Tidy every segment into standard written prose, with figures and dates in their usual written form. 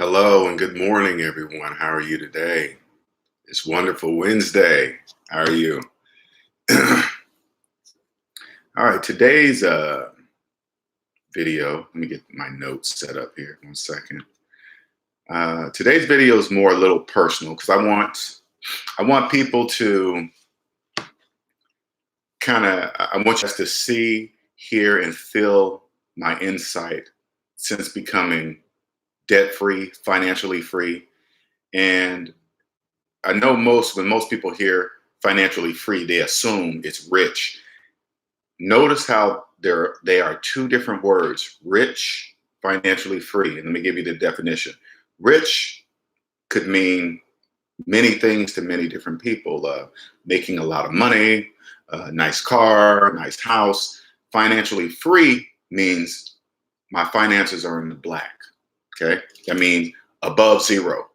Hello and good morning, everyone. How are you today? It's wonderful Wednesday. How are you? All right, today's video. Let me get my notes set up here. 1 second. Today's video is more a little personal because I want people to I want you guys to see, hear, and feel my insight since becoming debt free, financially free, and I know when most people hear financially free, they assume it's rich. Notice how they are two different words: rich, financially free. And let me give you the definition. Rich could mean many things to many different people. Making a lot of money, a nice car, nice house. Financially free means my finances are in the black. Okay, that means above zero.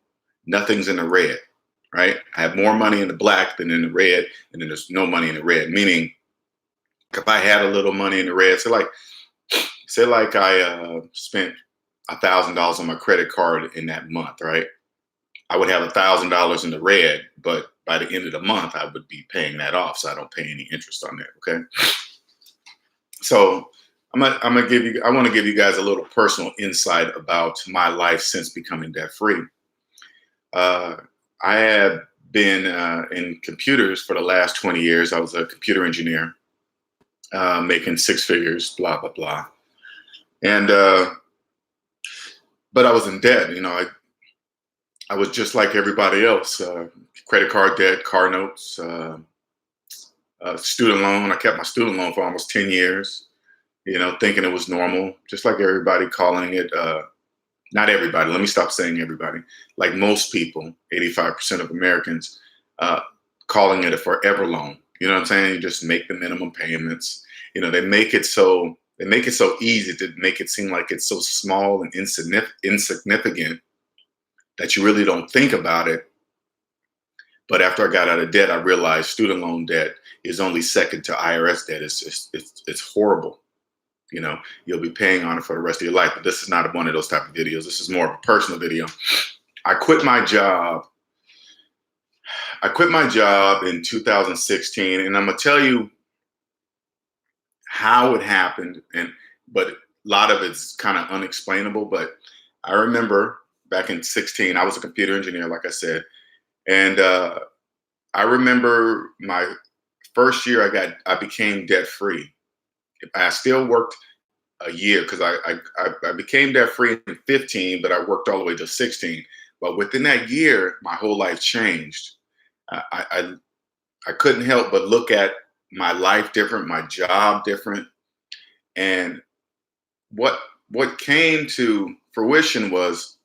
Nothing's in the red, right? I have more money in the black than in the red, and then there's no money in the red. Meaning, if I had a little money in the red, say like I spent $1,000 on my credit card in that month, right? I would have $1,000 in the red, but by the end of the month, I would be paying that off, so I don't pay any interest on that. Okay, so I want to give you guys a little personal insight about my life since becoming debt free. Uh, I have been in computers for the last 20 years. I was a computer engineer, making six figures, blah, blah, blah. And, but I was in debt. I was just like everybody else, credit card debt, car notes, student loan. I kept my student loan for almost 10 years, thinking it was normal, just like everybody calling it, not everybody, let me stop saying everybody, like most people, 85% of Americans, uh, calling it a forever loan. You know what I'm saying? You just make the minimum payments. They make it so easy to make it seem like it's so small and insignificant that you really don't think about it. But after I got out of debt, I realized student loan debt is only second to IRS debt. It's horrible. You'll be paying on it for the rest of your life. But this is not one of those type of videos. This is more of a personal video. I quit my job. I quit my job in 2016, and I'm gonna tell you how it happened. But a lot of it's kind of unexplainable. But I remember back in 16, I was a computer engineer, like I said, and I remember my first year I became debt free. I still worked a year because I became debt free in 15, but I worked all the way to 16. But within that year, my whole life changed. I couldn't help but look at my life different, my job different, and what came to fruition was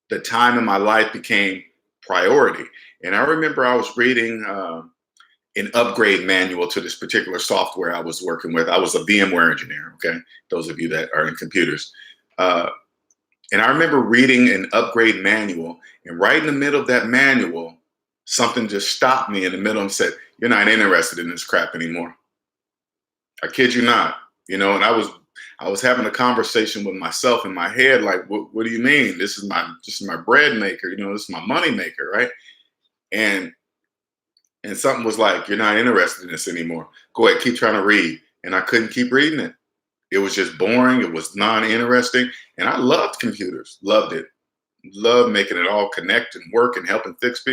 the time in my life became priority. And I remember I was reading an upgrade manual to this particular software I was working with. I was a VMware engineer, okay? Those of you that are in computers. And I remember reading an upgrade manual, and right in the middle of that manual, something just stopped me in the middle and said, "You're not interested in this crap anymore." I kid you not. And I was having a conversation with myself in my head, like, what do you mean? This is my bread maker, this is my money maker, right? And something was like, "You're not interested in this anymore. Go ahead, keep trying to read." And I couldn't keep reading it. It was just boring. It was non-interesting. And I loved computers, loved it. Loved making it all connect and work and helping fix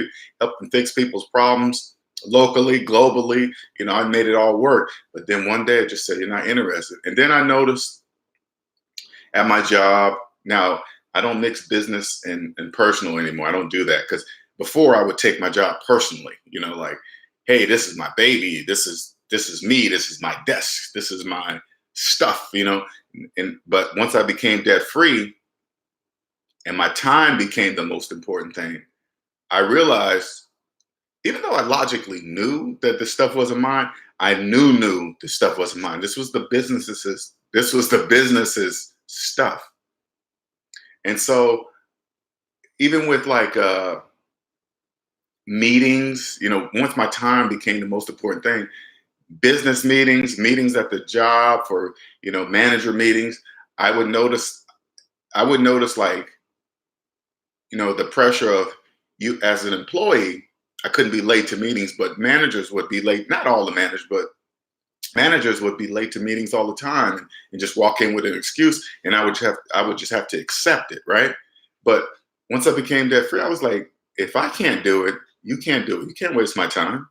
people's problems locally, globally. I made it all work. But then one day I just said, "You're not interested." And then I noticed at my job, now I don't mix business and personal anymore. I don't do that because before I would take my job personally, like, "Hey, this is my baby. This is me. This is my desk. This is my stuff," but once I became debt free and my time became the most important thing, I realized, even though I logically knew that the stuff wasn't mine, I knew the stuff wasn't mine. This was the business's stuff. And so even with like meetings, once my time became the most important thing, business meetings at the job for, manager meetings, I would notice like the pressure of you as an employee. I couldn't be late to meetings, but managers would be late. Not all the managers, but managers would be late to meetings all the time, and just walk in with an excuse, and I would just have to accept it, right? But once I became debt free, I was like, if I can't do it, you can't do it. You can't waste my time.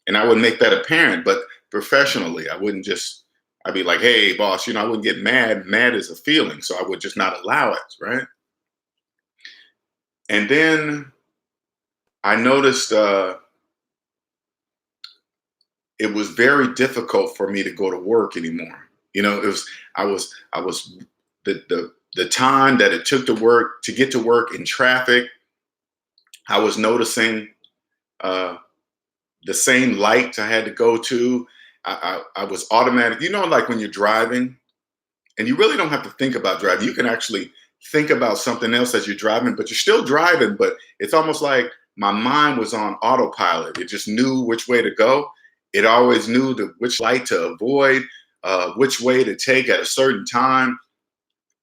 And I would make that apparent, but professionally. I wouldn't just, I'd be like, hey, boss, I wouldn't get mad. Mad is a feeling. So I would just not allow it, right? And then I noticed it was very difficult for me to go to work anymore. I was the time that it took to get to work in traffic. I was noticing uh, the same lights I had to go to. I was automatic. Like when you're driving, and you really don't have to think about driving. You can actually think about something else as you're driving, but you're still driving. But it's almost like my mind was on autopilot. It just knew which way to go. It always knew which light to avoid, which way to take at a certain time,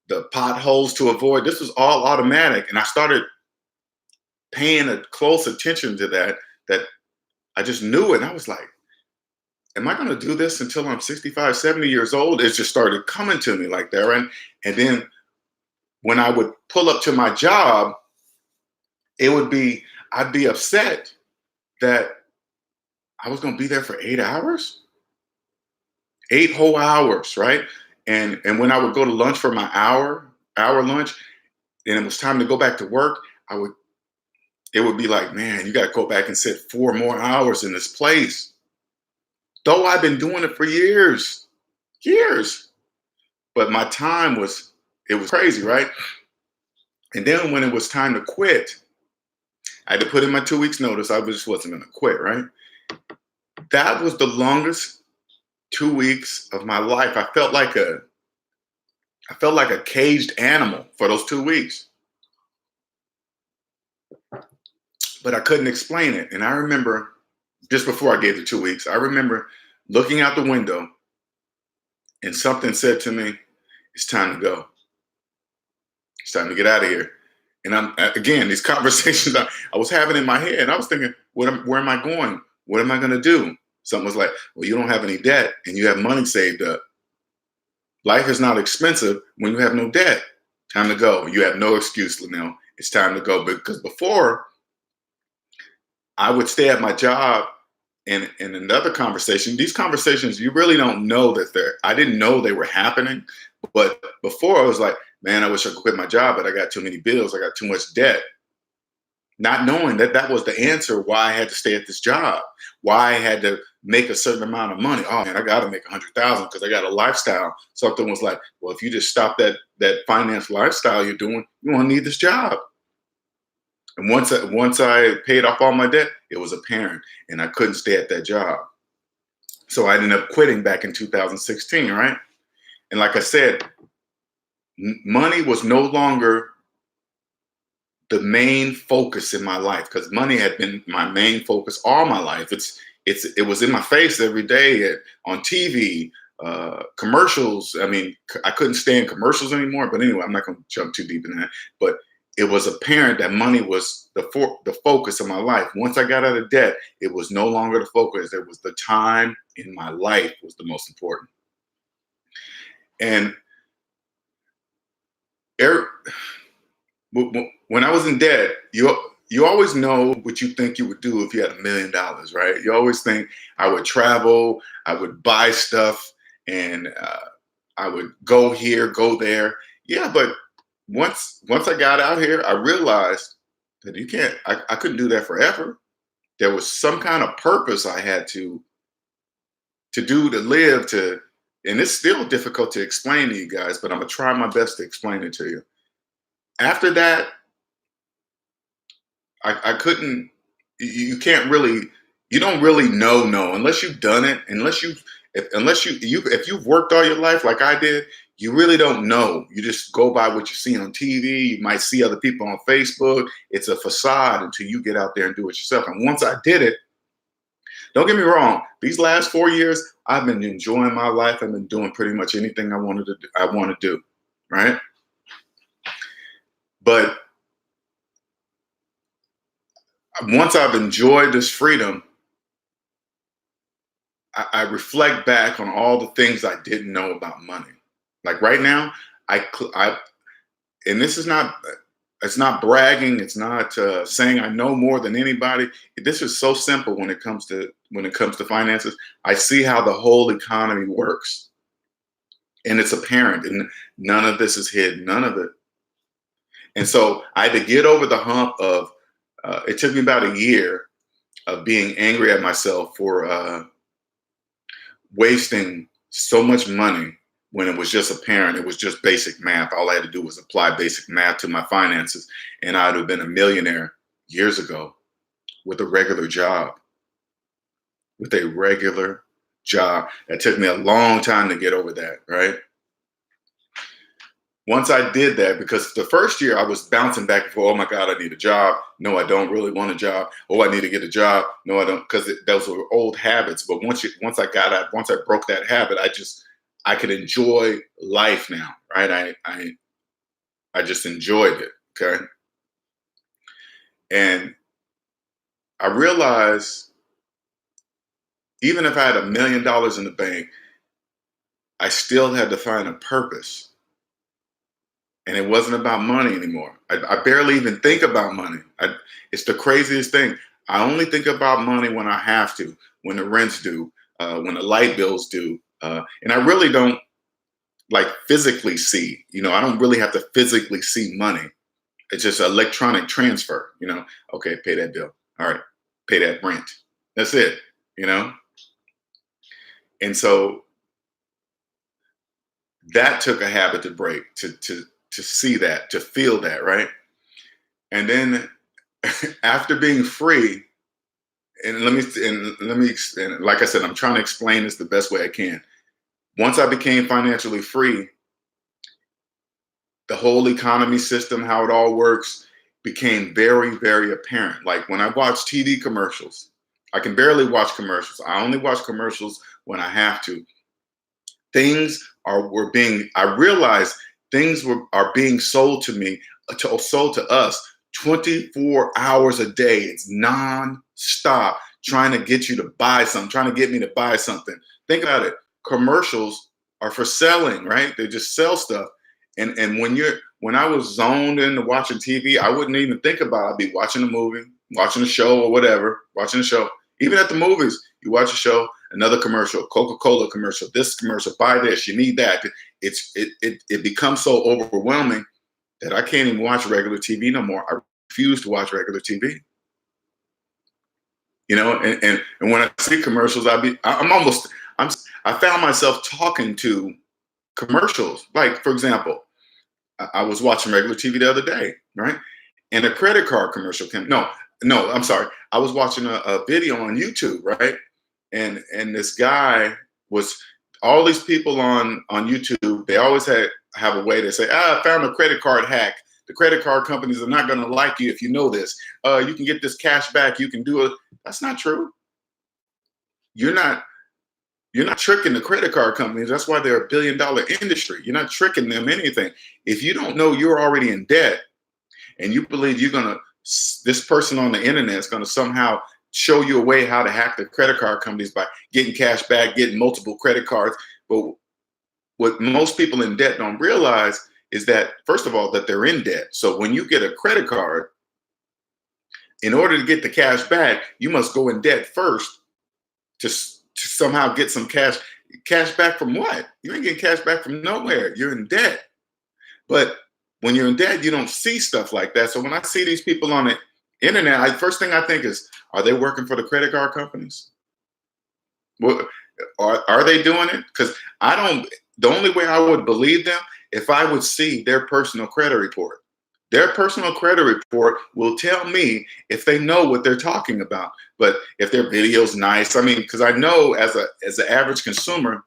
the potholes to avoid. This was all automatic. And I started paying a close attention to that I just knew it. And I was like, am I going to do this until I'm 65, 70 years old? It just started coming to me like that, right? And then when I would pull up to my job, I'd be upset that I was going to be there for 8 hours, 8 whole hours, right? And when I would go to lunch for my hour lunch, and it was time to go back to work, it would be like, man, you got to go back and sit 4 more hours in this place. Though I've been doing it for years, years. But my time it was crazy, right? And then when it was time to quit, I had to put in my 2 weeks notice. I just wasn't going to quit, right? That was the longest 2 weeks of my life. I felt like a caged animal for those 2 weeks, but I couldn't explain it. And I remember just before I gave the 2 weeks, I remember looking out the window and something said to me, it's time to go. It's time to get out of here. And again, these conversations I was having in my head, I was thinking, where am I going? What am I going to do? Something was like, well, you don't have any debt and you have money saved up. Life is not expensive when you have no debt. Time to go. You have no excuse, Linnell. It's time to go. Because before, I would stay at my job, and in another conversation, these conversations, you really don't know I didn't know they were happening. But before, I was like, man, I wish I could quit my job, but I got too many bills. I got too much debt. Not knowing that was the answer why I had to stay at this job, why I had to make a certain amount of money. Oh man, I got to make 100,000 because I got a lifestyle. Something was like, well, if you just stop that finance lifestyle you're doing, you won't need this job. And once I paid off all my debt, it was apparent, and I couldn't stay at that job. So I ended up quitting back in 2016, right? And like I said, money was no longer the main focus in my life, because money had been my main focus all my life. It was in my face every day on TV, commercials. I mean, I couldn't stand commercials anymore. But anyway, I'm not going to jump too deep in that. But it was apparent that money was the focus of my life. Once I got out of debt, it was no longer the focus. It was the time in my life was the most important. And when I was in debt, you always know what you think you would do if you had $1 million, right? You always think I would travel, I would buy stuff, and I would go here, go there. Yeah, but once I got out here, I realized that I couldn't do that forever. There was some kind of purpose I had to do, to live, and it's still difficult to explain to you guys, but I'm gonna try my best to explain it to you. After that, I couldn't. You can't really. You don't really know unless you've done it. If you've worked all your life like I did, you really don't know. You just go by what you see on TV. You might see other people on Facebook. It's a facade until you get out there and do it yourself. And once I did it, don't get me wrong. These last 4 years, I've been enjoying my life. I've been doing pretty much anything I want to do, right? But once I've enjoyed this freedom, I reflect back on all the things I didn't know about money. Like right now, I and this is not, it's not bragging. It's not saying I know more than anybody. This is so simple when it comes to finances. I see how the whole economy works, and it's apparent, and none of this is hidden. None of it. And so I had to get over the hump of. It took me about a year of being angry at myself for wasting so much money when it was just apparent. It was just basic math. All I had to do was apply basic math to my finances, and I'd have been a millionaire years ago with a regular job. With a regular job. It took me a long time to get over that, right? Once I did that, because the first year I was bouncing back and forth. Oh my God, I need a job. No, I don't really want a job. Oh, I need to get a job. No, I don't, because those were old habits. But once I broke that habit, I could enjoy life now, right? I just enjoyed it. Okay. And I realized even if I had $1 million in the bank, I still had to find a purpose. And it wasn't about money anymore. I barely even think about money. It's the craziest thing. I only think about money when I have to, when the rent's due, when the light bills due. And I really don't like physically see, I don't really have to physically see money. It's just electronic transfer, okay, pay that bill. All right, pay that rent. That's it, And so that took a habit to break, to see that, to feel that, right? And then after being free, and like I said, I'm trying to explain this the best way I can. Once I became financially free, the whole economy system, how it all works, became very, very apparent. Like when I watch TV commercials, I can barely watch commercials. I only watch commercials when I have to. I realized things are being sold to me, sold to us 24 hours a day. It's non-stop trying to get you to buy something, trying to get me to buy something. Think about it. Commercials are for selling, right? They just sell stuff. And when I was zoned into watching TV, I wouldn't even think about it. I'd be watching a movie, watching a show or whatever, watching a show. Even at the movies, you watch a show, another commercial, Coca-Cola commercial, this commercial, buy this, you need that. It becomes so overwhelming that I can't even watch regular TV no more. I refuse to watch regular TV. And when I see commercials, I found myself talking to commercials. Like, for example, I was watching regular TV the other day, right? And a credit card commercial came. No, I'm sorry. I was watching a video on YouTube, right? And this guy was, all these people on YouTube, they always have a way to say, I found a credit card hack. The credit card companies are not going to like you if you know this. You can get this cash back. You can do it. That's not true. You're not tricking the credit card companies. That's why they're $1 billion industry. You're not tricking them anything. If you don't know you're already in debt and you believe this person on the internet is going to somehow show you a way how to hack the credit card companies by getting cash back, getting multiple credit cards. But what most people in debt don't realize is that, first of all, that they're in debt. So when you get a credit card, in order to get the cash back, you must go in debt first to somehow get some cash back from what? You ain't getting cash back from nowhere. You're in debt. But when you're in debt, you don't see stuff like that. So when I see these people on the internet, first thing I think is, are they working for the credit card companies? Well, are they doing it? Because the only way I would believe them, if I would see their personal credit report. Their personal credit report will tell me if they know what they're talking about. But if their video's nice, because I know as an average consumer,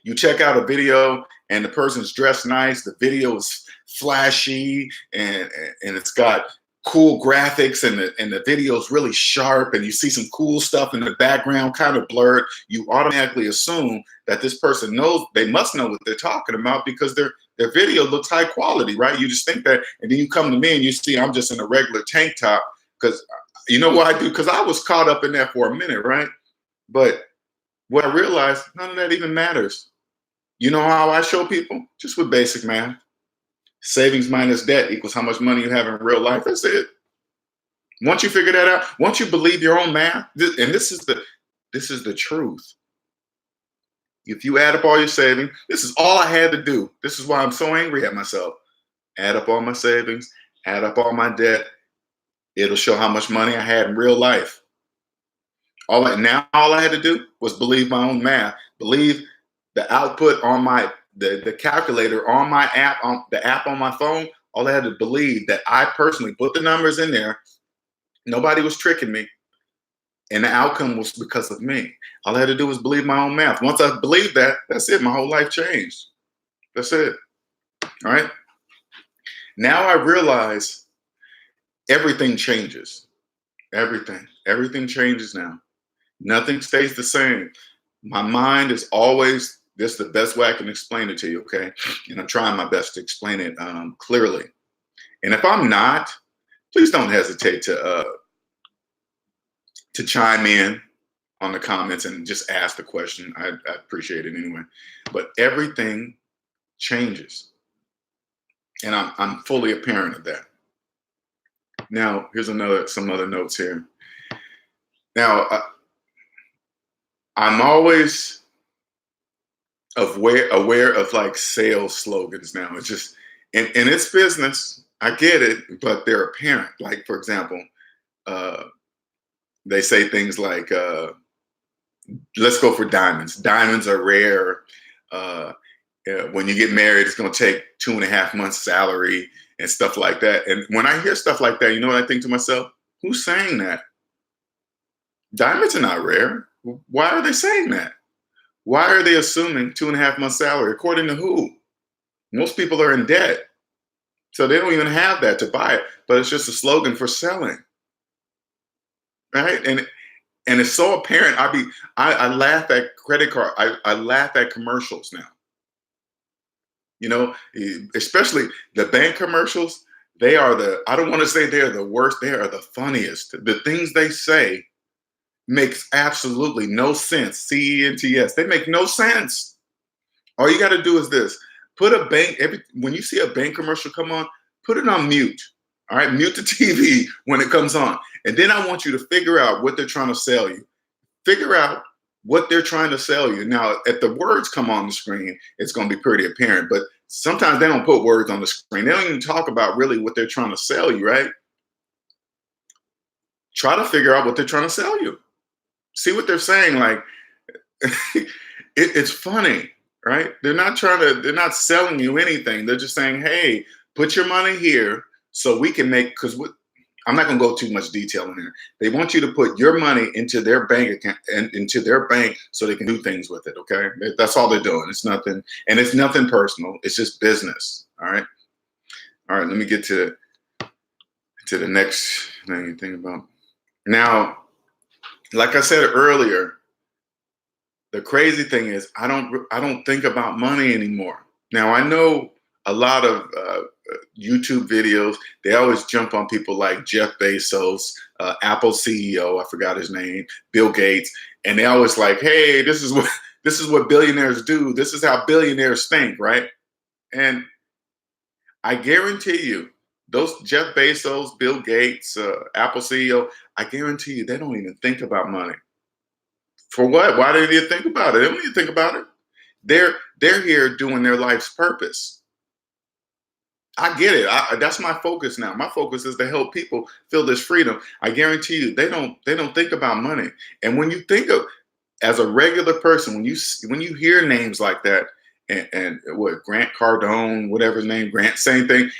you check out a video and the person's dressed nice, the video is flashy and it's got cool graphics and the video is really sharp and you see some cool stuff in the background, kind of blurred, you automatically assume that this person knows, they must know what they're talking about because their video looks high quality, right? You just think that, and then you come to me and you see I'm just in a regular tank top because You know what I do? Because I was caught up in that for a minute, right? But what I realized, none of that even matters. You know how I show people? Just with basic math. Savings minus debt equals how much money you have in real life. That's it. Once you figure that out, once you believe your own math, and this is the truth. If you add up all your savings, this is all I had to do. This is why I'm so angry at myself. Add up all my savings, add up all my debt. It'll show how much money I had in real life. All I had to do was believe my own math, believe the output on the calculator on my app, on the app on my phone. All I had to believe that I personally put the numbers in there. Nobody was tricking me. And the outcome was because of me. All I had to do was believe my own math. Once I believed that, that's it. My whole life changed. That's it. All right. Now I realize everything changes. Everything changes now. Nothing stays the same. My mind is always, this is the best way I can explain it to you, okay? And I'm trying my best to explain it clearly. And if I'm not, please don't hesitate to chime in on the comments and just ask the question. I appreciate it anyway. But everything changes. And I'm fully apparent of that. Now, here's some other notes here. Now, I'm always aware of like sales slogans now. It's just, and it's business. I get it, but they're apparent. Like, for example, they say things like, let's go for diamonds. Diamonds are rare. When you get married, it's going to take 2.5 months salary and stuff like that. And when I hear stuff like that, you know what I think to myself? Who's saying that? Diamonds are not rare. Why are they saying that? Why are they assuming 2.5 months salary? According to who? Most people are in debt. So they don't even have that to buy it, but it's just a slogan for selling. Right? And it's so apparent. I laugh at credit card. I laugh at commercials now. You know, especially the bank commercials. They are I don't want to say they're the worst. They are the funniest. The things they say makes absolutely no sense. CENTS. They make no sense. All you got to do is this. Put a bank, when you see a bank commercial come on, put it on mute. All right, mute the TV when it comes on. And then I want you to figure out what they're trying to sell you. Figure out what they're trying to sell you. Now, if the words come on the screen, it's going to be pretty apparent. But sometimes they don't put words on the screen. They don't even talk about really what they're trying to sell you, right? Try to figure out what they're trying to sell you. See what they're saying. Like, it's funny, right? They're not selling you anything. They're just saying, hey, put your money here so we can make, because I'm not going to go too much detail in there. They want you to put your money into their bank account and into their bank so they can do things with it. Okay. That's all they're doing. It's nothing. And it's nothing personal. It's just business. All right. All right. Let me get to the next thing you think about. Now, like I said earlier, the crazy thing is I don't think about money anymore. Now, I know a lot of YouTube videos, they always jump on people like Jeff Bezos, Apple CEO, I forgot his name, Bill Gates, and they always like, hey, this is what billionaires do. This is how billionaires think, right? And I guarantee you, those Jeff Bezos, Bill Gates, Apple CEO, I guarantee you they don't even think about money. For what? Why do they think about it? They don't even think about it. They're here doing their life's purpose. I get it. That's my focus now. My focus is to help people feel this freedom. I guarantee you, they don't think about money. And when you think of, as a regular person, when you hear names like that, and what, Grant Cardone, whatever his name, Grant, same thing.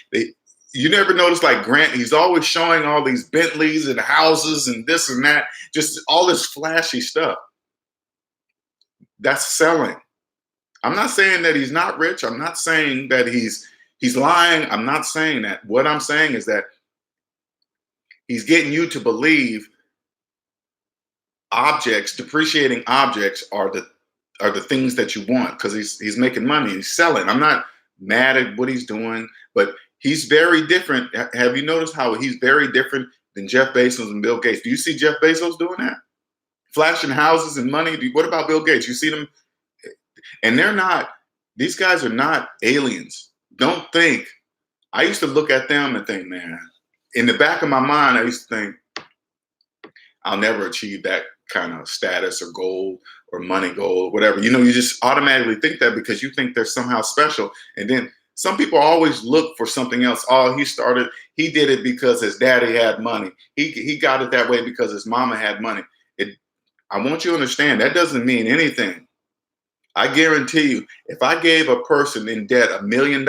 You never notice, like, Grant, he's always showing all these Bentleys and houses and this and that, just all this flashy stuff. That's selling. I'm not saying that he's not rich. I'm not saying that he's lying. I'm not saying that. What I'm saying is that he's getting you to believe depreciating objects are the things that you want, because he's making money. He's selling. I'm not mad at what he's doing, but he's very different. Have you noticed how he's very different than Jeff Bezos and Bill Gates. Do you see Jeff Bezos doing that? Flashing houses and money? What about Bill Gates? You see them? And they're not, these guys are not aliens. Don't think. I used to look at them and think, man, in the back of my mind, I used to think, I'll never achieve that kind of status or goal or money goal, whatever. You know, you just automatically think that because you think they're somehow special. And then some people always look for something else. Oh, he did it because his daddy had money. He got it that way because his mama had money. I want you to understand that doesn't mean anything. I guarantee you, if I gave a person in debt $1 million,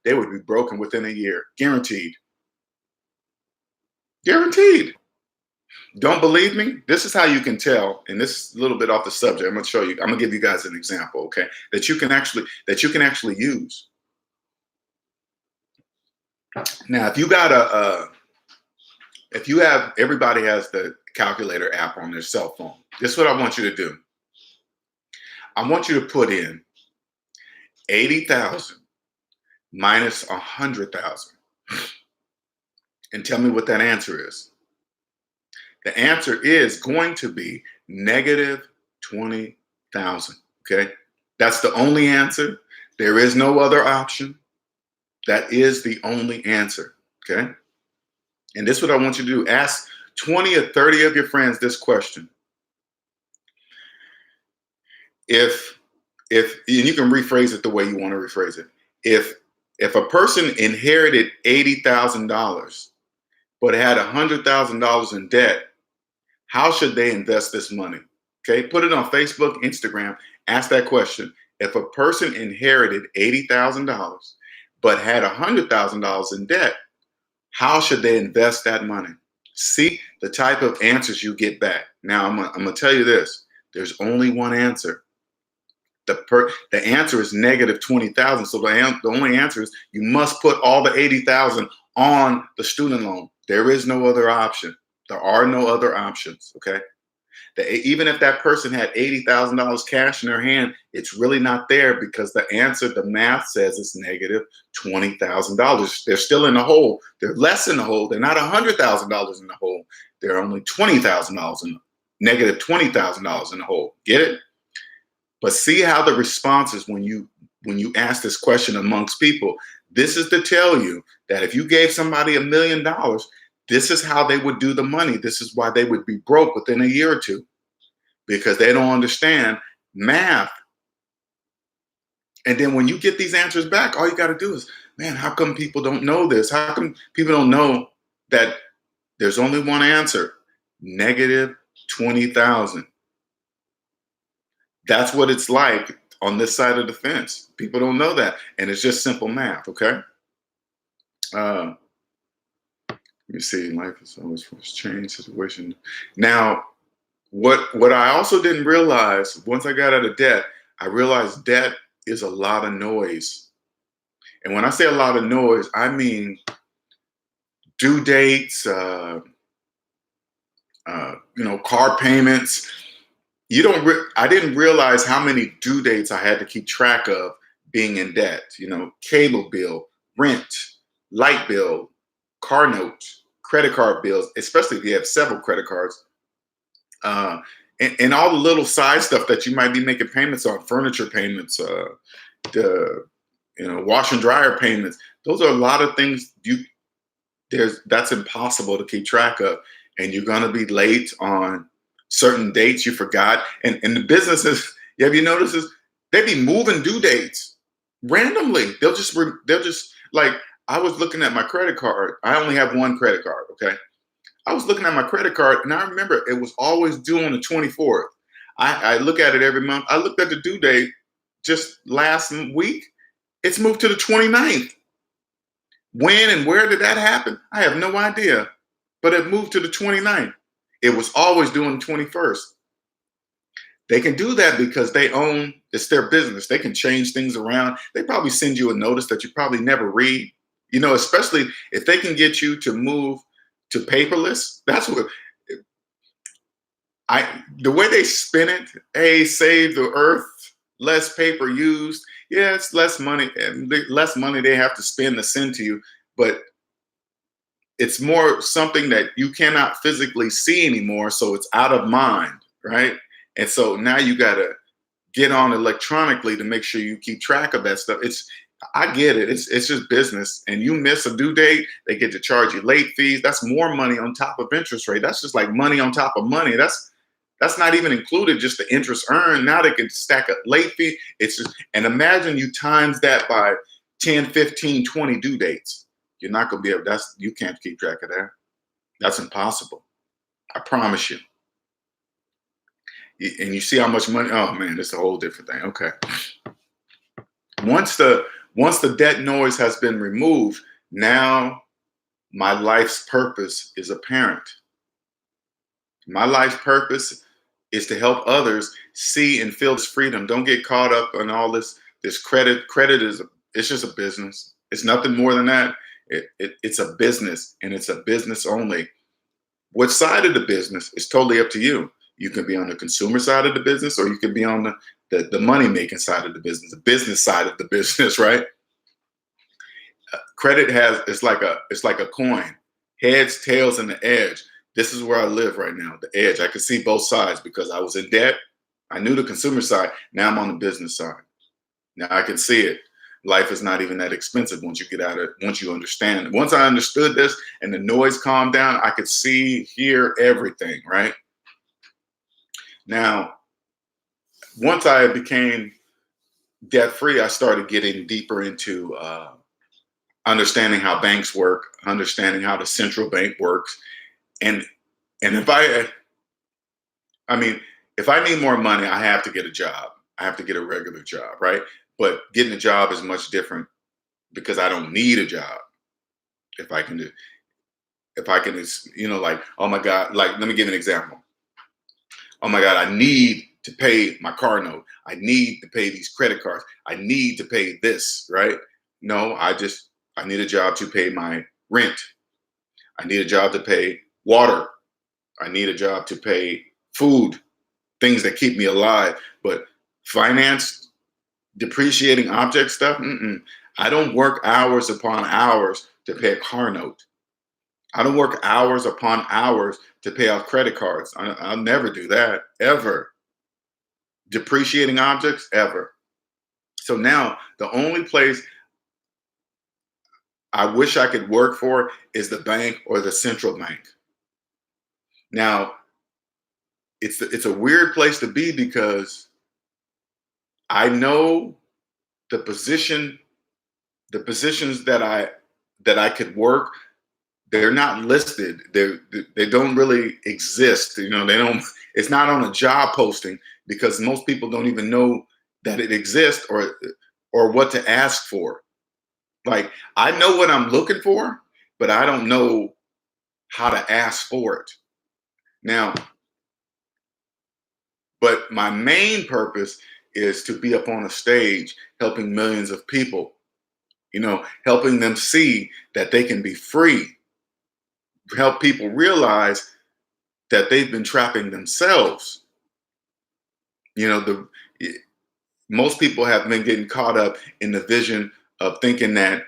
they would be broken within a year. Guaranteed. Guaranteed. Don't believe me? This is how you can tell, and this is a little bit off the subject. I'm gonna show you. I'm gonna give you guys an example, okay? That you can actually use. Now, if you got everybody has the calculator app on their cell phone. This is what I want you to do. I want you to put in 80,000 minus 100,000 and tell me what that answer is. The answer is going to be negative 20,000. Okay. That's the only answer. There is no other option. That is the only answer. Okay. And this is what I want you to do. Ask 20 or 30 of your friends this question. If and you can rephrase it the way you want to rephrase it. If a person inherited $80,000 but had $100,000 in debt, how should they invest this money? Okay, put it on Facebook, Instagram, ask that question. If a person inherited $80,000 but had $100,000 in debt, how should they invest that money? See the type of answers you get back. Now, I'm gonna tell you this. There's only one answer. The answer is negative 20,000. So the only answer is you must put all the 80,000 on the student loan. There is no other option. There are no other options. Okay. Even if that person had $80,000 cash in their hand, it's really not there because the answer, the math says it's negative $20,000. They're still in the hole. They're less in the hole. They're not $100,000 in the hole. They're only $20,000 in negative $20,000 in the hole. Get it? But see how the response is when you ask this question amongst people. This is to tell you that if you gave somebody $1 million, this is how they would do the money. This is why they would be broke within a year or two, because they don't understand math. And then when you get these answers back, all you got to do is, man, how come people don't know this? How come people don't know that there's only one answer? Negative 20,000. That's what it's like on this side of the fence. People don't know that. And it's just simple math, okay? Let me see. Life is always for change situation. Now, what I also didn't realize, once I got out of debt, I realized debt is a lot of noise. And when I say a lot of noise, I mean due dates, car payments. I didn't realize how many due dates I had to keep track of being in debt. Cable bill, rent, light bill, car notes, credit card bills, especially if you have several credit cards, and all the little side stuff that you might be making payments on, furniture payments, wash and dryer payments. Those are a lot of things that's impossible to keep track of, and you're going to be late on certain dates you forgot. And the businesses, have you noticed this? They be moving due dates randomly. They'll just like, I was looking at my credit card. I only have one credit card. Okay. I was looking at my credit card and I remember it was always due on the 24th. I look at it every month. I looked at the due date just last week. It's moved to the 29th. When and where did that happen? I have no idea, but it moved to the 29th. It was always due on the 21st. They can do that because it's their business. They can change things around. They probably send you a notice that you probably never read, especially if they can get you to move to paperless. That's what the way they spin it, hey, save the earth, less paper used. Yeah, it's less money, and less money they have to spend to send to you. But it's more something that you cannot physically see anymore. So it's out of mind, right? And so now you got to get on electronically to make sure you keep track of that stuff. I get it. It's just business. And you miss a due date, they get to charge you late fees. That's more money on top of interest rate. That's just like money on top of money. That's not even included just the interest earned. Now they can stack a late fee. It's just, and imagine you times that by 10, 15, 20 due dates. You're not going to be able, you can't keep track of that. That's impossible. I promise you. And you see how much money, oh man, it's a whole different thing. Okay. Once the debt noise has been removed, now my life's purpose is apparent. My life's purpose is to help others see and feel this freedom. Don't get caught up in all this credit. Credit it's just a business. It's nothing more than that. It's a business, and it's a business only. What side of the business is totally up to you. You can be on the consumer side of the business, or you can be on the money making side of the business side of the business, right? Credit it's like a coin, heads, tails, and the edge. This is where I live right now, the edge. I can see both sides because I was in debt. I knew the consumer side. Now I'm on the business side. Now I can see it. Life is not even that expensive once you get out of it, once you understand it. Once I understood this and the noise calmed down, I could see, hear everything, right? Now, once I became debt-free, I started getting deeper into understanding how banks work, understanding how the central bank works. And if if I need more money, I have to get a job. I have to get a regular job, right? But getting a job is much different because I don't need a job. If I can, like, oh my God, like, let me give an example. Oh my God, I need to pay my car note. I need to pay these credit cards. I need to pay this, right? No, I need a job to pay my rent. I need a job to pay water. I need a job to pay food, things that keep me alive. But finance, depreciating object stuff, I don't work hours upon hours to pay a car note. I don't work hours upon hours to pay off credit cards. I'll never do that, ever. Depreciating objects, ever. So now the only place I wish I could work for is the bank or the central bank. Now, it's a weird place to be because I know the positions that I could work, they're not listed. They don't really exist. It's not on a job posting because most people don't even know that it exists or what to ask for. Like, I know what I'm looking for, but I don't know how to ask for it. Now, but my main purpose is to be up on a stage helping millions of people, helping them see that they can be free, help people realize that they've been trapping themselves. Most people have been getting caught up in the vision of thinking that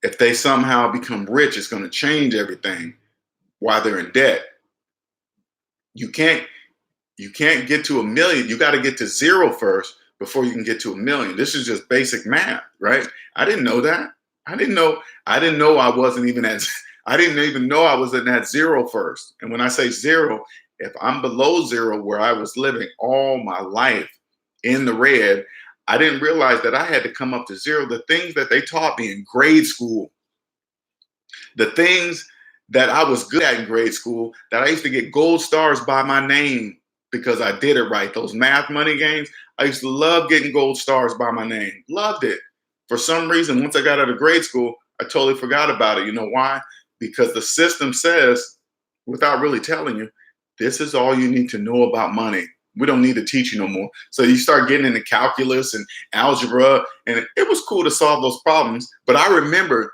if they somehow become rich, it's going to change everything while they're in debt. You can't get to 1 million. You got to get to zero first before you can get to 1 million. This is just basic math, right? I didn't know that. I didn't know I wasn't even at, I didn't even know I was in that zero first. And when I say zero, if I'm below zero, where I was living all my life in the red, I didn't realize that I had to come up to zero. The things that they taught me in grade school, the things that I was good at in grade school, that I used to get gold stars by my name because I did it right. Those math money games, I used to love getting gold stars by my name. Loved it. For some reason, once I got out of grade school, I totally forgot about it. You know why? Because the system says, without really telling you, this is all you need to know about money. We don't need to teach you no more. So you start getting into calculus and algebra, and it was cool to solve those problems. But I remember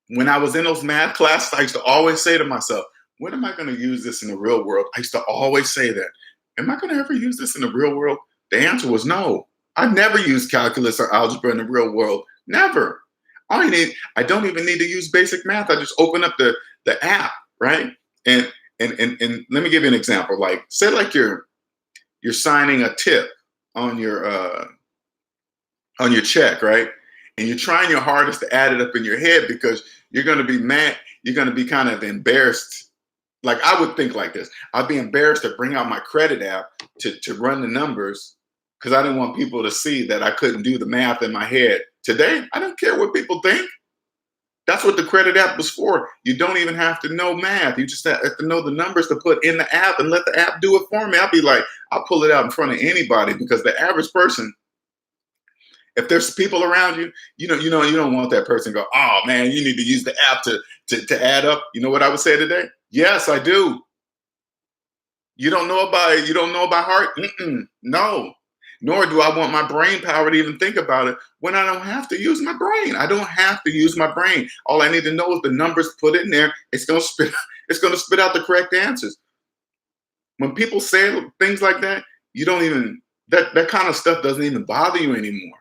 when I was in those math classes, I used to always say to myself, when am I going to use this in the real world? I used to always say that. Am I going to ever use this in the real world? The answer was no. I never used calculus or algebra in the real world. Never. I don't even need to use basic math. I just open up the app, right? And and let me give you an example. Like, say like you're signing a tip on your check, right? And you're trying your hardest to add it up in your head because you're going to be mad. You're going to be kind of embarrassed. Like, I would think like this: I'd be embarrassed to bring out my credit app to run the numbers because I didn't want people to see that I couldn't do the math in my head. Today, I don't care what people think. That's what the credit app was for. You don't even have to know math. You just have to know the numbers to put in the app and let the app do it for me. I'll be like, I'll pull it out in front of anybody because the average person, if there's people around you, you don't want that person to go, oh man, you need to use the app to add up. You know what I would say today? Yes, I do. You don't know about it. You don't know about heart? No. Nor do I want my brain power to even think about it when I don't have to use my brain. I don't have to use my brain. All I need to know is the numbers put in there. It's gonna spit. It's gonna spit out the correct answers. When people say things like that, you don't even that kind of stuff doesn't even bother you anymore.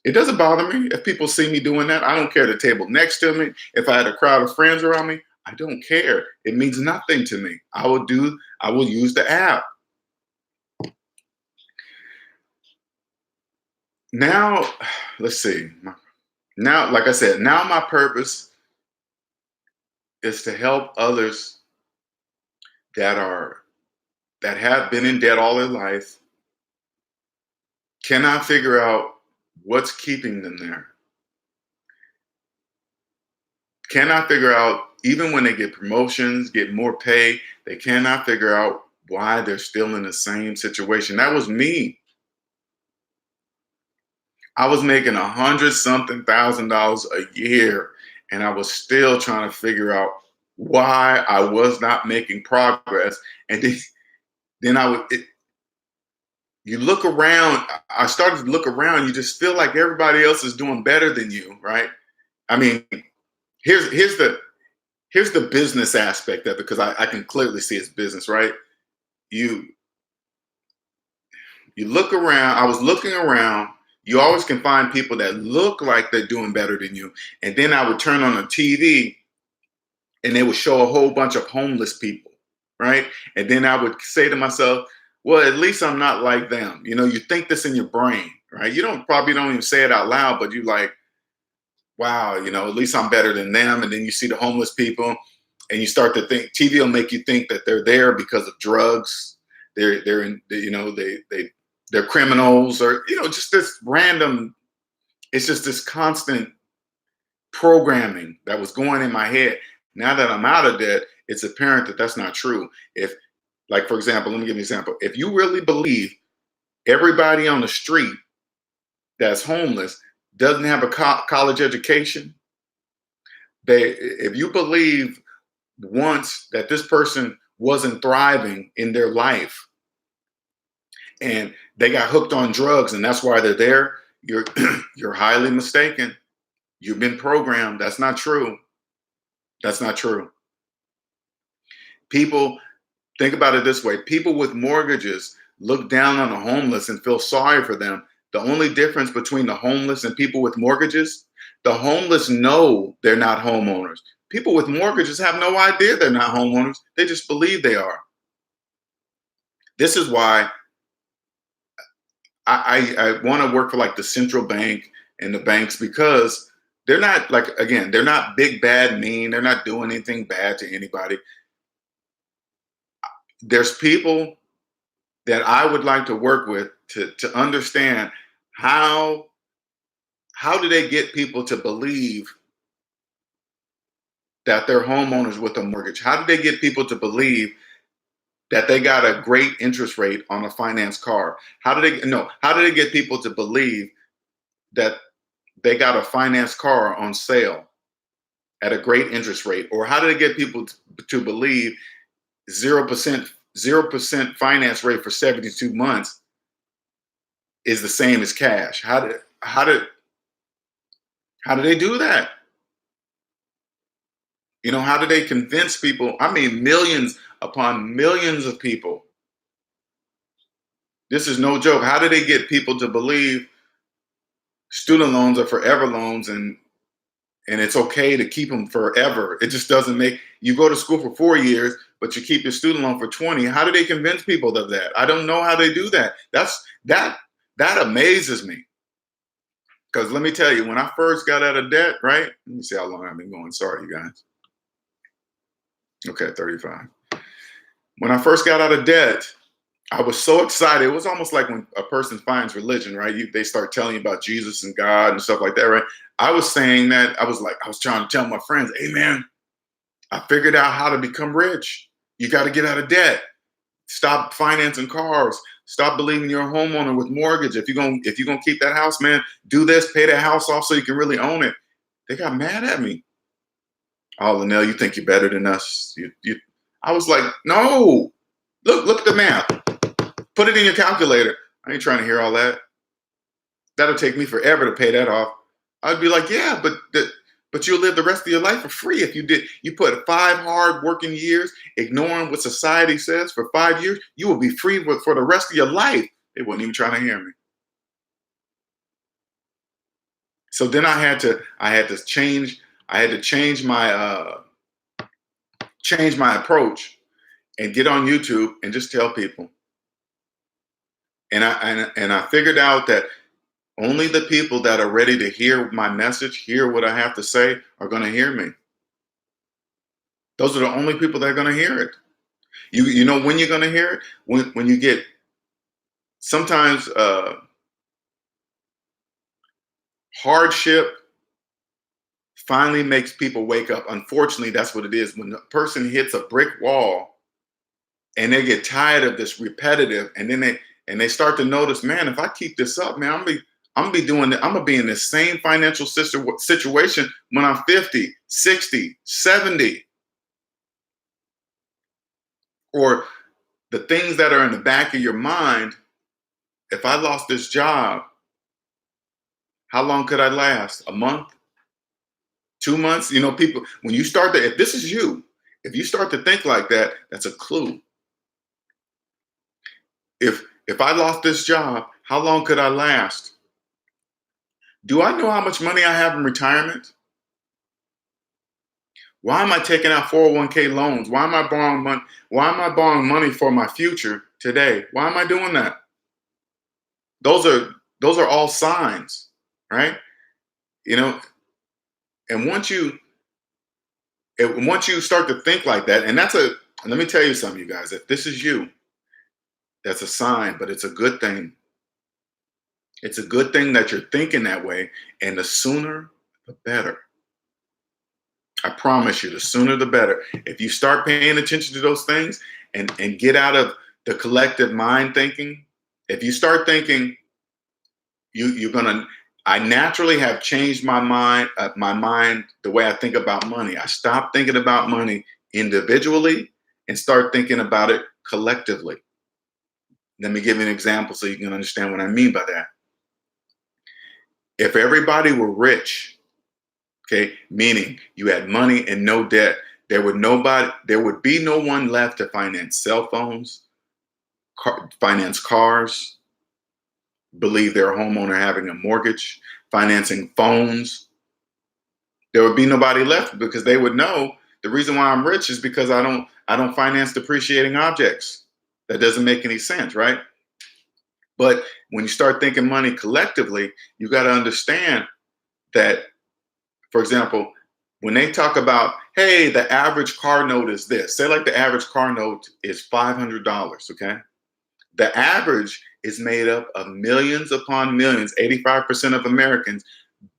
It doesn't bother me if people see me doing that. I don't care the table next to me. If I had a crowd of friends around me, I don't care. It means nothing to me. I will use the app. Now, let's see. Now, like I said, now my purpose is to help others that are that have been in debt all their life, cannot figure out what's keeping them there. Cannot figure out, even when they get promotions, get more pay, they cannot figure out why they're still in the same situation. That was me. I was making 100 something thousand a year, and I was still trying to figure out why I was not making progress. And then you look around. I started to look around. You just feel like everybody else is doing better than you, right? I mean, here's the business aspect of it, because I can clearly see it's business, right? You you look around. I was looking around. You always can find people that look like they're doing better than you. And then I would turn on the TV and they would show a whole bunch of homeless people, right? And then I would say to myself, well, at least I'm not like them. You think this in your brain, right? You probably don't even say it out loud, but you like, wow, at least I'm better than them. And then you see the homeless people and you start to think, TV will make you think that they're there because of drugs. They're in, they're criminals, or just this random. It's just this constant programming that was going in my head. Now that I'm out of debt, it's apparent that that's not true. If, like, for example, let me give you an example. If you really believe everybody on the street that's homeless doesn't have a college education, if you believe once that this person wasn't thriving in their life and they got hooked on drugs and that's why they're there, you're you're highly mistaken. You've been programmed. That's not true. That's not true. People, think about it this way: people with mortgages look down on the homeless and feel sorry for them. The only difference between the homeless and people with mortgages, the homeless know they're not homeowners. People with mortgages have no idea they're not homeowners. They just believe they are. This is why I want to work for like the central bank and the banks, because they're not, like, again, they're not big, bad, mean. They're not doing anything bad to anybody. There's people that I would like to work with to understand how do they get people to believe that they're homeowners with a mortgage? How do they get people to believe that they got a great interest rate on a finance car? How do they get people to believe that they got a finance car on sale at a great interest rate? Or how do they get people to believe 0% finance rate for 72 months is the same as cash? How do they do that? How do they convince people? I mean, millions upon millions of people. This is no joke. How do they get people to believe student loans are forever loans, and And it's okay to keep them forever. It just doesn't make, you go to school for 4 years, but you keep your student loan for 20. How do they convince people of that? I don't know how they do that. That amazes me. Because let me tell you, when I first got out of debt, right? Let me see how long I've been going. Sorry, you guys. Okay, 35. When I first got out of debt, I was so excited. It was almost like when a person finds religion, right? They start telling you about Jesus and God and stuff like that, right? I was saying that, I was trying to tell my friends, hey man, I figured out how to become rich. You got to get out of debt. Stop financing cars. Stop believing you're a homeowner with mortgage. If you're gonna keep that house, man, do this, pay that house off so you can really own it. They got mad at me. Oh, Linnell, you think you're better than us? I was like, no. Look at the math. Put it in your calculator. I ain't trying to hear all that. That'll take me forever to pay that off. I'd be like, yeah, but you'll live the rest of your life for free if you did. You put 5 hard working years, ignoring what society says for 5 years, you will be free for the rest of your life. They wasn't even trying to hear me. So then I had to change my approach and get on YouTube and just tell people. And I figured out that only the people that are ready to hear my message, hear what I have to say, are going to hear me. Those are the only people that are going to hear it. You know when you're going to hear it? When you get sometimes hardship finally makes people wake up. Unfortunately, that's what it is. When a person hits a brick wall and they get tired of this repetitive, and then they start to notice, man, if I keep this up, man, I'm gonna be in the same financial situation when I'm 50, 60, 70. Or the things that are in the back of your mind, if I lost this job, how long could I last? A month? 2 months? You know, people, when you start to, if this is you, if you start to think like that, that's a clue. If I lost this job, how long could I last? Do I know how much money I have in retirement? Why am I taking out 401k loans? Why am I borrowing money? Why am I borrowing money for my future today? Why am I doing that? Those are all signs, right? You know, and once you start to think like that, and let me tell you something, you guys, if this is you, that's a sign, but it's a good thing. It's a good thing that you're thinking that way, and the sooner, the better. I promise you, the sooner the better. If you start paying attention to those things and get out of the collective mind thinking, if you start thinking, I naturally have changed my mind, the way I think about money. I stopped thinking about money individually and start thinking about it collectively. Let me give you an example so you can understand what I mean by that. If everybody were rich, okay, meaning you had money and no debt, there would be no one left to finance cell phones, finance cars, believe they're a homeowner having a mortgage, financing phones. There would be nobody left because they would know the reason why I'm rich is because I don't finance depreciating objects. That doesn't make any sense, right? But when you start thinking money collectively, you got to understand that, for example, when they talk about, hey, the average car note is this, say like the average car note is $500, okay? The average is made up of millions upon millions, 85% of Americans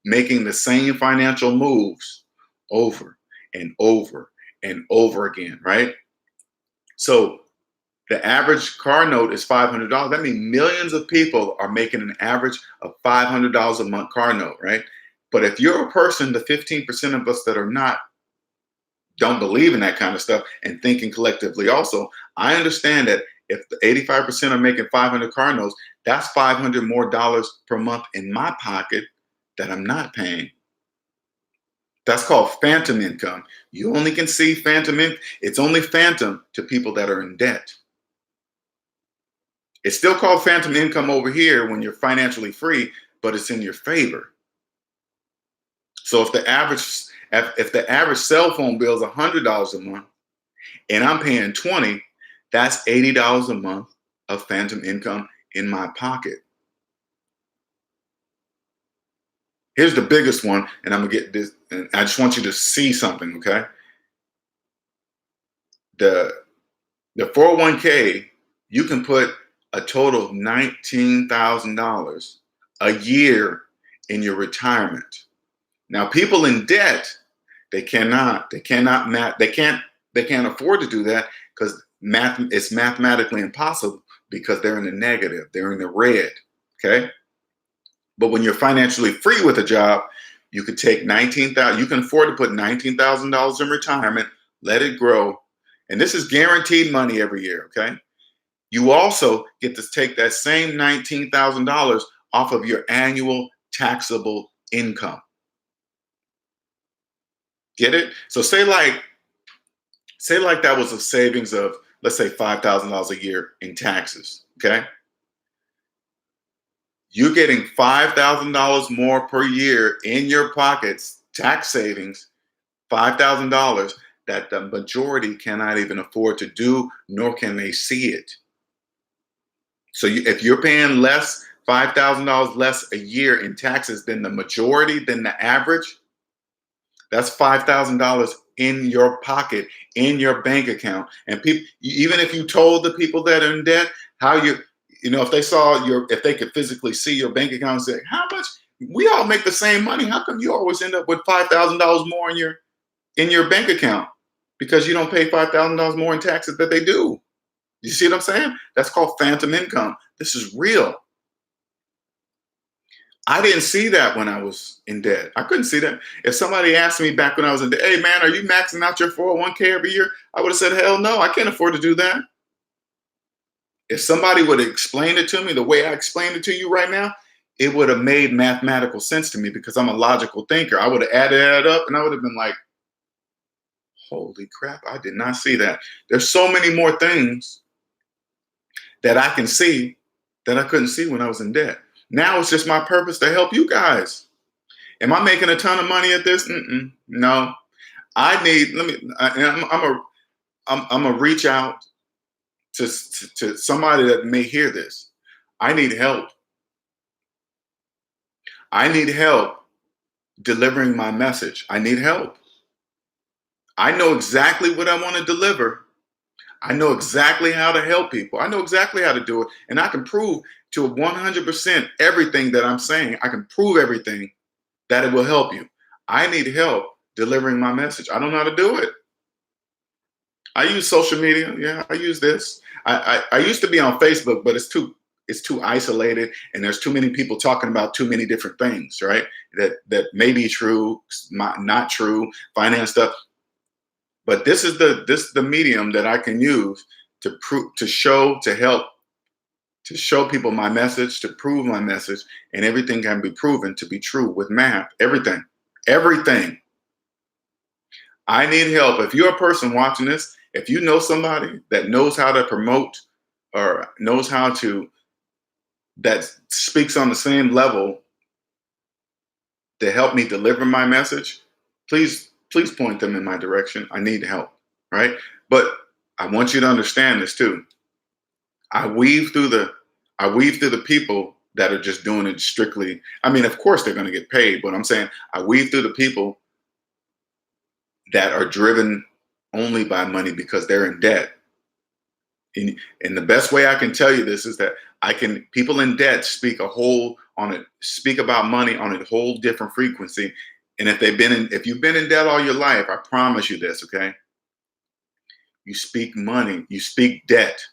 making the same financial moves over and over and over again, right? So the average car note is $500. That means millions of people are making an average of $500 a month car note, right? But if you're a person, the 15% of us that are not, don't believe in that kind of stuff and thinking collectively also, I understand that if the 85% are making 500 car notes, that's $500 more per month in my pocket that I'm not paying. That's called phantom income. You only can see phantom income. It's only phantom to people that are in debt. It's still called phantom income over here when you're financially free, but it's in your favor. So if the average cell phone bill is $100 a month and I'm paying 20, that's $80 a month of phantom income in my pocket. Here's the biggest one, and I'm gonna get this, and I just want you to see something, okay? The the 401k, you can put a total of $19,000 a year in your retirement. Now, people in debt, they can't afford to do that because it's mathematically impossible because they're in the negative, they're in the red. Okay. But when you're financially free with a job, you could take 19,000, you can afford to put $19,000 in retirement, let it grow. And this is guaranteed money every year. Okay. You also get to take that same $19,000 off of your annual taxable income. Get it? So say like that was a savings of, let's say, $5,000 a year in taxes. Okay. You're getting $5,000 more per year in your pockets, tax savings, $5,000 that the majority cannot even afford to do, nor can they see it. So if you're paying less, $5,000 less a year in taxes than the majority, than the average, that's $5,000 in your pocket, in your bank account. And people, even if you told the people that are in debt, how if they saw if they could physically see your bank account and say, how much, we all make the same money. How come you always end up with $5,000 more in your bank account? Because you don't pay $5,000 more in taxes that they do. You see what I'm saying? That's called phantom income. This is real. I didn't see that when I was in debt. I couldn't see that. If somebody asked me back when I was in debt, hey man, are you maxing out your 401k every year? I would have said, hell no, I can't afford to do that. If somebody would have explained it to me the way I explained it to you right now, it would have made mathematical sense to me because I'm a logical thinker. I would have added that up and I would have been like, holy crap, I did not see that. There's so many more things that I can see that I couldn't see when I was in debt. Now it's just my purpose to help you guys. Am I making a ton of money at this? No. I need. Let me. I'm a reach out to somebody that may hear this. I need help. I need help delivering my message. I need help. I know exactly what I want to deliver. I know exactly how to help people. I know exactly how to do it, and I can prove to 100% everything that I'm saying. I can prove everything that it will help you. I need help delivering my message. I don't know how to do it. I use social media. Yeah, I use this. I used to be on Facebook, but it's too isolated, and there's too many people talking about too many different things, right? That may be true, not true, finance stuff. But this is the medium that I can use to prove, to show people my message, to prove my message, and everything can be proven to be true with math. Everything. I need help. If you're a person watching this, if you know somebody that knows how to promote or knows how to, that speaks on the same level to help me deliver my message, please point them in my direction. I need help, right? But I want you to understand this too. I weave through the people that are just doing it strictly. I mean, of course they're going to get paid, but I'm saying I weave through the people that are driven only by money because they're in debt. And the best way I can tell you this is that people in debt speak about money on a whole different frequency. And if you've been in debt all your life, I promise you this, okay? You speak money, you speak debt,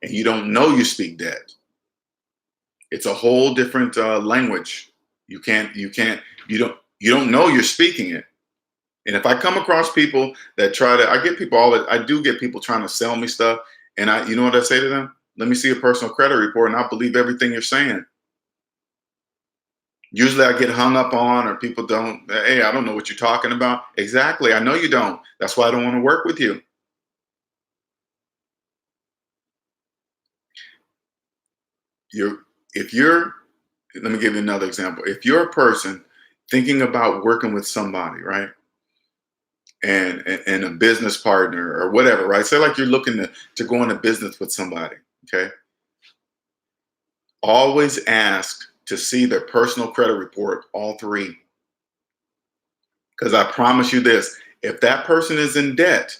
and you don't know you speak debt. It's a whole different language. You don't know you're speaking it. And if I come across people that I do get people trying to sell me stuff. And you know what I say to them? Let me see a personal credit report and I'll believe everything you're saying. Usually I get hung up on, or people don't, hey, I don't know what you're talking about. Exactly. I know you don't. That's why I don't want to work with you. Let me give you another example. If you're a person thinking about working with somebody, right? And a business partner or whatever, right? Say like you're looking to go into business with somebody, okay? Always ask to see their personal credit report, all three. Because I promise you this, if that person is in debt,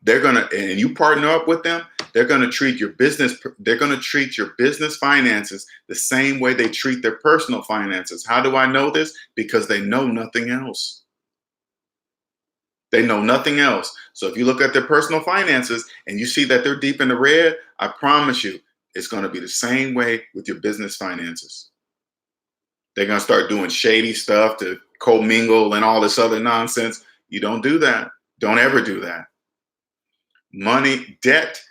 they're gonna, and you partner up with them, they're gonna treat your business finances the same way they treat their personal finances. How do I know this? Because they know nothing else. They know nothing else. So if you look at their personal finances and you see that they're deep in the red, I promise you, it's going to be the same way with your business finances. They're going to start doing shady stuff to commingle and all this other nonsense. You don't do that. Don't ever do that. Debt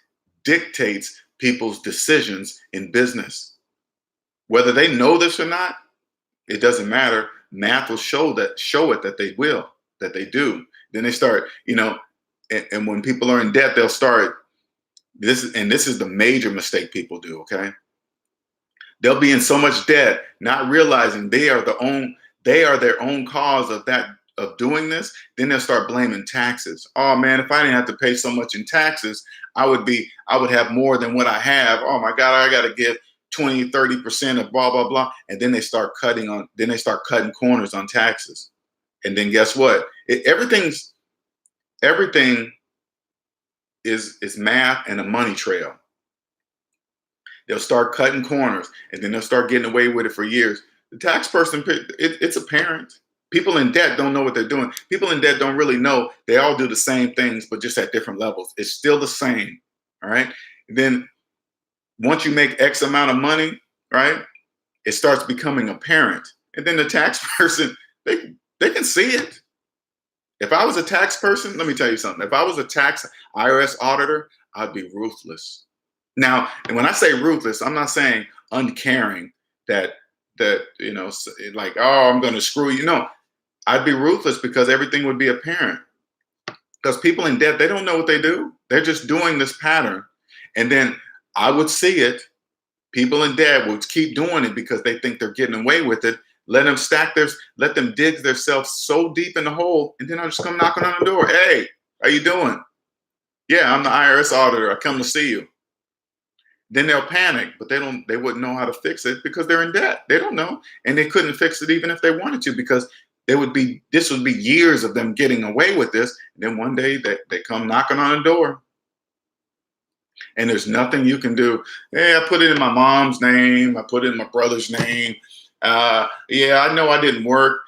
dictates people's decisions in business. Whether they know this or not, it doesn't matter. Math will show it that they will, that they do. Then they start, and when people are in debt, they'll start this is the major mistake people do, okay? They'll be in so much debt, not realizing they are their own cause of doing this. Then they'll start blaming taxes. Oh man, if I didn't have to pay so much in taxes, I would have more than what I have. Oh my God, I gotta give 20, 30% of blah, blah, blah. And then they start cutting corners on taxes. And then guess what? Everything is math and a money trail. They'll start cutting corners and then they'll start getting away with it for years. The tax person, it's apparent. People in debt don't know what they're doing. People in debt don't really know. They all do the same things, but just at different levels. It's still the same. All right. And then once you make X amount of money, right, it starts becoming apparent. And then the tax person, they can see it. If I was a tax person, let me tell you something. If I was a tax IRS auditor, I'd be ruthless. Now, and when I say ruthless, I'm not saying uncaring that like, oh, I'm going to screw you. No, I'd be ruthless because everything would be apparent. Because people in debt, they don't know what they do. They're just doing this pattern. And then I would see it. People in debt would keep doing it because they think they're getting away with it. Let them dig themselves so deep in the hole, and then I'll just come knocking on the door. Hey, how you doing? Yeah, I'm the IRS auditor. I come to see you. Then they'll panic, but they wouldn't know how to fix it because they're in debt. They don't know. And they couldn't fix it even if they wanted to, because this would be years of them getting away with this. And then one day they come knocking on the door. And there's nothing you can do. Hey, I put it in my mom's name. I put it in my brother's name. Yeah, I know I didn't work.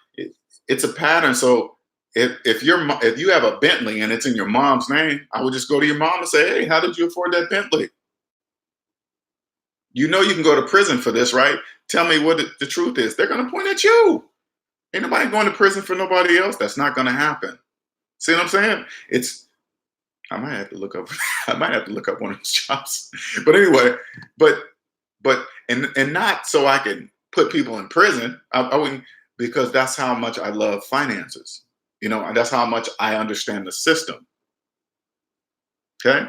It's a pattern. So if you have a Bentley and it's in your mom's name, I would just go to your mom and say, hey, how did you afford that Bentley? You know you can go to prison for this, right? Tell me what the truth is. They're going to point at you. Ain't nobody going to prison for nobody else. That's not going to happen. See what I'm saying? I might have to look up. I might have to look up one of those jobs. But anyway, and not so I can put people in prison. I wouldn't, because that's how much I love finances. That's how much I understand the system. Okay,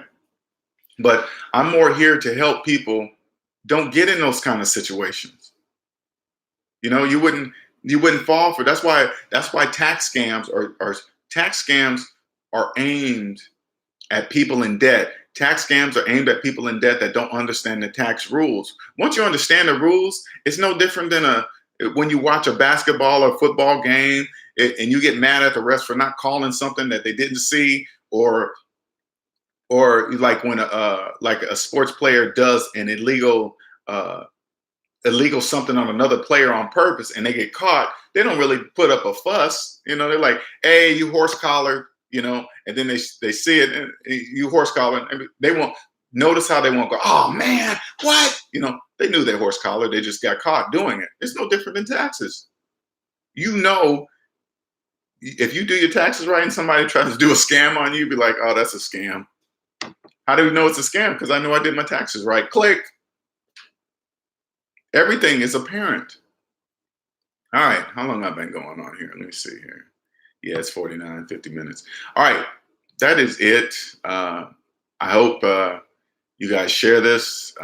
but I'm more here to help people don't get in those kind of situations. You wouldn't fall for. That's why tax scams are aimed at people in debt. Tax scams are aimed at people in debt that don't understand the tax rules. Once you understand the rules, it's no different than when you watch a basketball or football game and you get mad at the refs for not calling something that they didn't see, or like when a sports player does an illegal something on another player on purpose and they get caught. They don't really put up a fuss. They're like, hey, you horse collar. And then they see it, and you horse collar, and they won't notice how they won't go, oh man, what? They knew they horse collar, they just got caught doing it. It's no different than taxes. If you do your taxes right and somebody tries to do a scam on you, be like, oh, that's a scam. How do we know it's a scam? Because I know I did my taxes right. Click. Everything is apparent. All right, how long have I been going on here? Let me see here. Yeah, it's 50 minutes. All right, that is it. I hope you guys share this.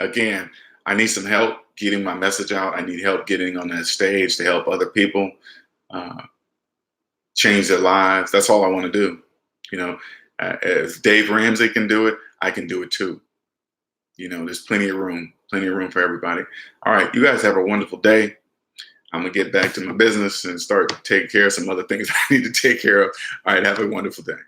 Again, I need some help getting my message out. I need help getting on that stage to help other people uh, change their lives. That's all I want to do. You know, if Dave Ramsey can do it, I can do it too. There's plenty of room for everybody. All right, you guys have a wonderful day. I'm gonna get back to my business and start taking care of some other things I need to take care of. All right, have a wonderful day.